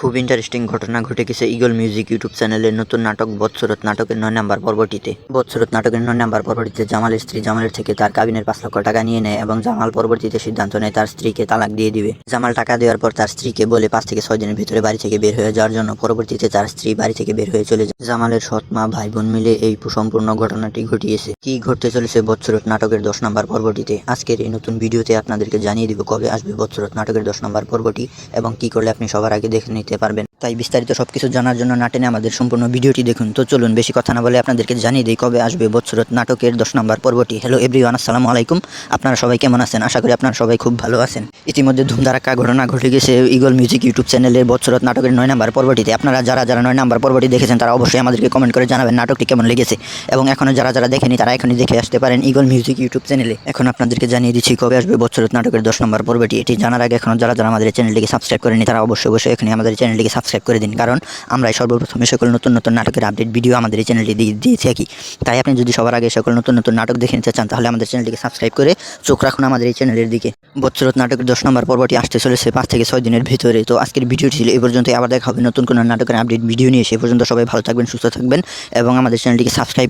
খুব ইন্টারেস্টিং ঘটনা ঘটে গেছে ইগল মিউজিক ইউটিউব চ্যানেলের নতুন নাটক বৎসরত নাটকের ৯ নম্বর পর্বটিতে। বৎসরত নাটকের ৯ নম্বর পর্বটিতে জামালের স্ত্রী জামালের থেকে তার কাবিনের ৫ লক্ষ টাকা নিয়ে নেয় এবং জামাল পরবর্তীতে সিদ্ধান্ত নেয় তার স্ত্রীকে তালাক দিয়ে দিবে। জামাল টাকা দেওয়ার পর তার স্ত্রীকে বলে ৫ থেকে ৬ দিনের ভিতরে বাড়ি থেকে বের হয়ে যাওয়ার জন্য। পরবর্তীতে তার স্ত্রী বাড়ি থেকে বের হয়ে চলে যায়। জামালের সৎ মা ভাই বোন মিলে এই সম্পূর্ণ ঘটনাটি ঘটিয়েছে। কি ঘটতে চলেছে বৎসরত নাটকের ১০ নম্বর পর্বটিতে আজকের এই নতুন ভিডিওতে আপনাদেরকে জানিয়ে দিব কবে আসবে বৎসরত নাটকের ১০ নম্বর পর্বটি এবং কি করলে আপনি সবার আগে দেখে নিতে পারবেন। তাই বিস্তারিত সবকিছু জানার জন্য না টেনে আমাদের সম্পূর্ণ ভিডিওটি দেখুন। তো চলুন বেশি কথা না বলে আপনাদেরকে জানিয়ে দিই কবে আসবে বৎসরত নাটকের ১০ নম্বর পর্বটি। হ্যালো এভরিওয়ান, আসসালামু আলাইকুম। আপনারা সবাই কেমন আছেন? আশা করি আপনারা সবাই খুব ভালো আছেন। ইতিমধ্যে ধুমধারাক্কা ঘটনা ঘটে গেছে ইগল মিউজিক ইউটিউব চ্যানেলের বৎসরত নাটকের ৯ নম্বর পর্বটিতে। আপনারা যারা ৯ নম্বর পর্বটি দেখেছেন তারা অবশ্যই আমাদেরকে কমেন্ট করে জানাবেন নাটকটি কেমন লেগেছে, এবং এখনও যারা দেখেনি তারা এখনই দেখে আসতে পারেন ইগল মিউজিক ইউটিউব চ্যানেলে। এখন আপনাদেরকে জানিয়ে দিচ্ছি কবে আসবে বৎসরত নাটকের ১০ নম্বর পর্বটি। এটি জানার আগে এখনও যারা আমাদের চ্যানেলটিকে সাবস্ক্রাইব করেনি তারা অবশ্যই এখানে আমাদের চ্যানেলটিকে সাবস্ক্রাইব করে দিন, কারণ আমরা সর্বপ্রথমে সকল নতুন নাটকের আপডেট ভিডিও আমাদের এই চ্যানেলটি দিয়ে থাকি। তাই আপনি যদি সবার আগে সকল নতুন নাটক দেখে নিতে চান তাহলে আমাদের চ্যানেলটিকে সাবস্ক্রাইব করে চোখ রাখুন আমাদের এই চ্যানেলের দিকে। বৎসরত নাটকের ১০ নম্বর পর্বটি আসতে চলেছে ৫ থেকে ৬ দিনের ভিতরে। তো আজকের ভিডিওটি ছিল এই পর্যন্ত। আবার দেখা হবে নতুন কোনো নাটকের আপডেট ভিডিও নিয়ে। সে পর্যন্ত সবাই ভালো থাকবেন, সুস্থ থাকবেন এবং আমাদের চ্যানেলটিকে সাবস্ক্রাইব